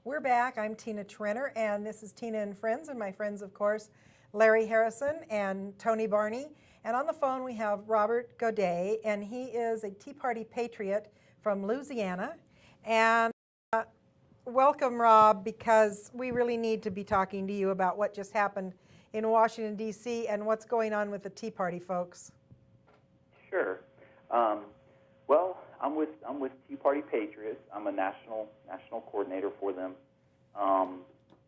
We're back. I'm Tina Trenner, and this is Tina and Friends, and my friends, of course, Larry Harrison and Tony Barney. And on the phone, we have Robert Gaudet, and he is a Tea Party Patriot from Louisiana. And welcome, Rob, because we really need to be talking to you about what just happened in Washington, D.C., and what's going on with the Tea Party folks. Sure. Well, I'm with Tea Party Patriots. I'm a national coordinator for them.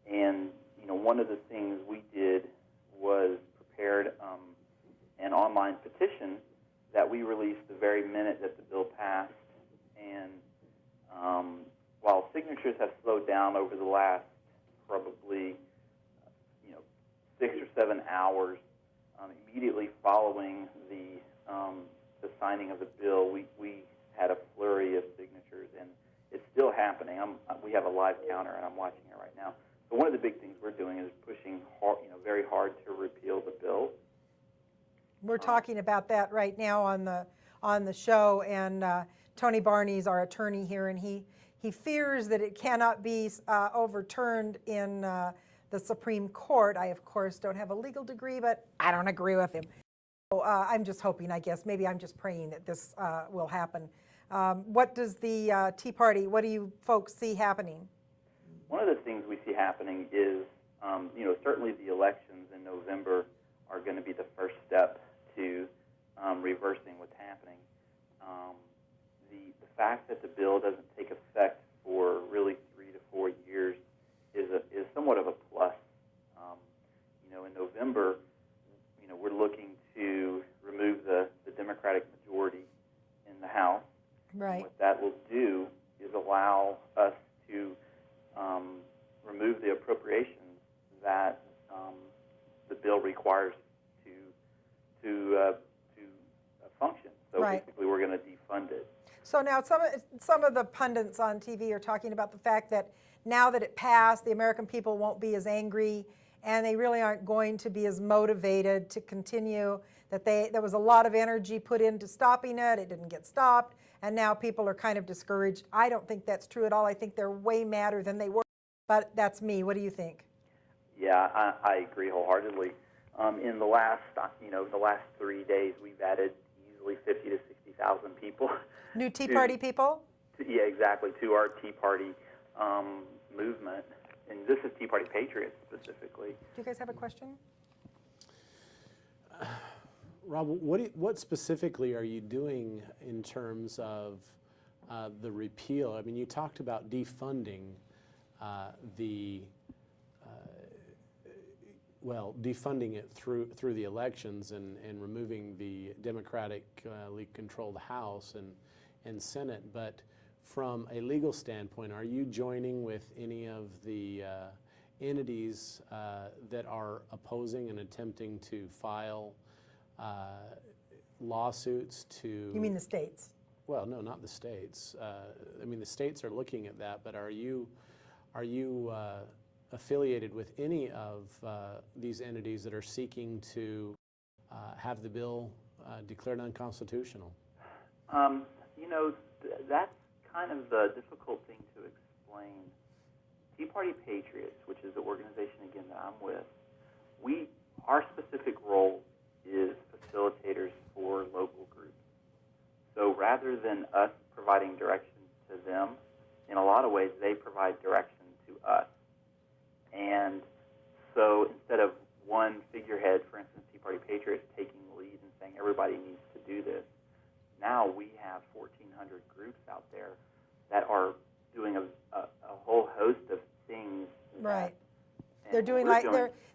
And one of the things we did was prepared an online petition that we released the very minute that the bill passed. And while signatures have slowed down over the last probably 6 or 7 hours, immediately following the signing of the bill, we had a flurry of signatures, and it's still happening. We have a live counter, and I'm watching it right now. So one of the big things we're doing is pushing hard, very hard to repeal the bill. We're talking about that right now on the show, and Tony Barney's our attorney here, and he fears that it cannot be overturned in the Supreme Court. I, of course, don't have a legal degree, but I don't agree with him. So, I'm just hoping, I guess, maybe I'm just praying that this will happen. What does the Tea Party, what do you folks see happening? One of the things we see happening is, certainly the elections in November are going to be the first step to reversing what's happening. The fact that the bill doesn't take effect for really 3 to 4 years is somewhat of a plus. In November, we're looking to remove the Democratic majority in the House. Right. And what that will do is allow us to remove the appropriations that the bill requires to function. So right. Basically, we're going to defund it. So now some of the pundits on TV are talking about the fact that now that it passed, the American people won't be as angry, and they really aren't going to be as motivated to continue, that there was a lot of energy put into stopping it, it didn't get stopped, and now people are kind of discouraged. I don't think that's true at all. I think they're way madder than they were, but that's me. What do you think? Yeah, I agree wholeheartedly. In the last 3 days, we've added easily 50 to 60,000 people. New Tea Party people? Yeah, exactly, to our Tea Party movement. And this is Tea Party Patriots specifically. Do you guys have a question? Rob, what specifically are you doing in terms of the repeal? I mean, you talked about defunding defunding it through the elections and removing the democratically controlled House and Senate. But from a legal standpoint, are you joining with any of the entities that are opposing and attempting to file lawsuits to... You mean the states? Well, no, not the states. I mean, the states are looking at that, but are you affiliated with any of these entities that are seeking to have the bill declared unconstitutional? That's kind of the difficult thing to explain. Tea Party Patriots, which is the organization, again, that I'm with, our specific role is facilitators for local groups. So rather than us providing direction to them, in a lot of ways, they provide direction to us. And so instead of one figurehead, for instance, Tea Party Patriots, taking the lead and saying everybody needs to do this, now we have 1,400 groups out there that are doing a whole host of things. Right.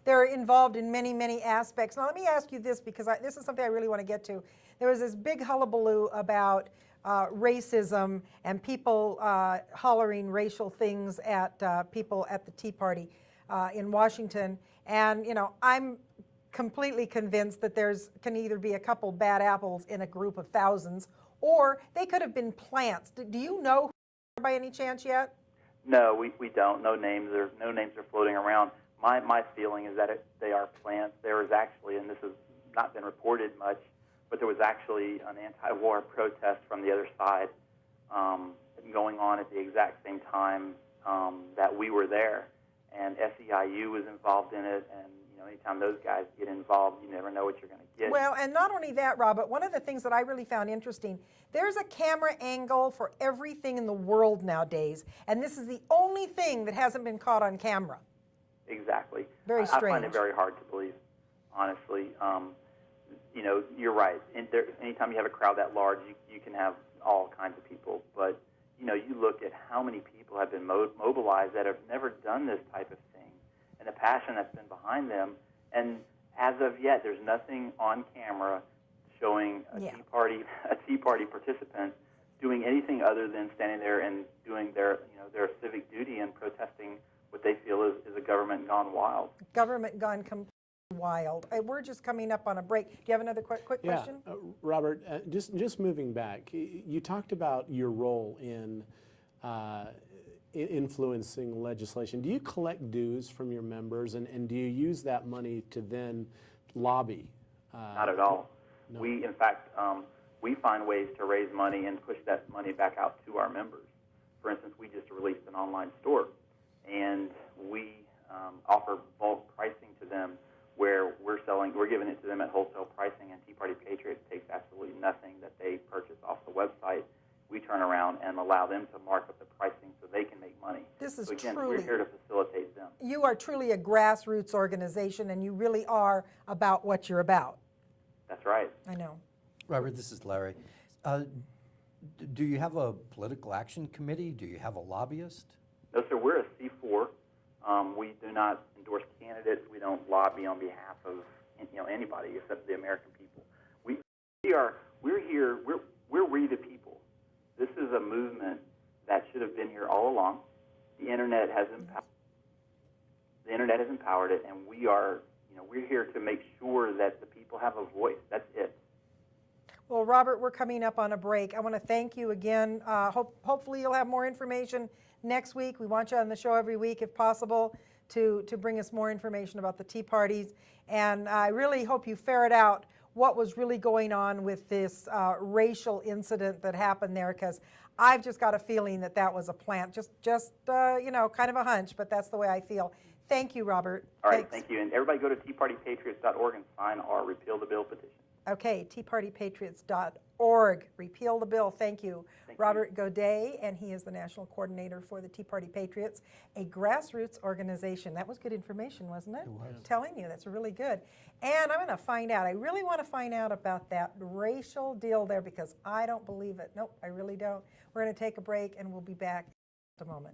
They're involved in many, many aspects. Now let me ask you this, because this is something I really want to get to. There was this big hullabaloo about racism and people hollering racial things at people at the Tea Party in Washington. And, I'm completely convinced that can either be a couple bad apples in a group of thousands, or they could have been plants. Do you know who they are by any chance yet? No, we don't. No names are floating around. My feeling is that they are plants. There was actually, and this has not been reported much, but there was actually an anti-war protest from the other side going on at the exact same time that we were there. And SEIU was involved in it, and anytime those guys get involved, you never know what you're going to get. Well, and not only that, Robert, one of the things that I really found interesting, there's a camera angle for everything in the world nowadays, and this is the only thing that hasn't been caught on camera. Exactly. Very strange. I find it very hard to believe, honestly. You're right. Anytime you have a crowd that large, you can have all kinds of people. But, you look at how many people have been mobilized that have never done this type of thing, and the passion that's been behind them. And as of yet, there's nothing on camera showing a Tea Party participant doing anything other than standing there and doing their civic duty and protesting what they feel is a government gone wild. Government gone completely wild. We're just coming up on a break. Do you have another quick question? Robert, just moving back, you talked about your role in influencing legislation. Do you collect dues from your members, and do you use that money to then lobby? Not at all. No. We, in fact, we find ways to raise money and push that money back out to our members. For instance, we just released an online store, and we offer bulk pricing to them, where we're giving it to them at wholesale pricing, and Tea Party Patriots takes absolutely nothing that they purchase off the website. We turn around and allow them to mark up the pricing so they can make money. This is so again, truly, we're here to facilitate them. You are truly a grassroots organization, and you really are about what you're about. That's right. I know. Robert, this is Larry. Do you have a political action committee? Do you have a lobbyist? No, sir. We're a C4. We do not endorse candidates. We don't lobby on behalf of anybody except the American people. We're here. We're we the people. This is a movement that should have been here all along. The internet has empowered it, and we're here to make sure that the people have a voice. That's it. Well, Robert, we're coming up on a break. I want to thank you again. Hopefully you'll have more information next week. We want you on the show every week, if possible, to bring us more information about the Tea Parties. And I really hope you ferret out what was really going on with this racial incident that happened there, because I've just got a feeling that was a plant. Just kind of a hunch, but that's the way I feel. Thank you, Robert. All right, thank you. And everybody go to teapartypatriots.org and sign our Repeal the Bill petition. Okay, teapartypatriots.org. Repeal the bill. Thank you. Robert Gaudet, and he is the national coordinator for the Tea Party Patriots, a grassroots organization. That was good information, wasn't it? It was. I'm telling you, that's really good. And I'm going to find out. I really want to find out about that racial deal there, because I don't believe it. Nope, I really don't. We're going to take a break, and we'll be back in a moment.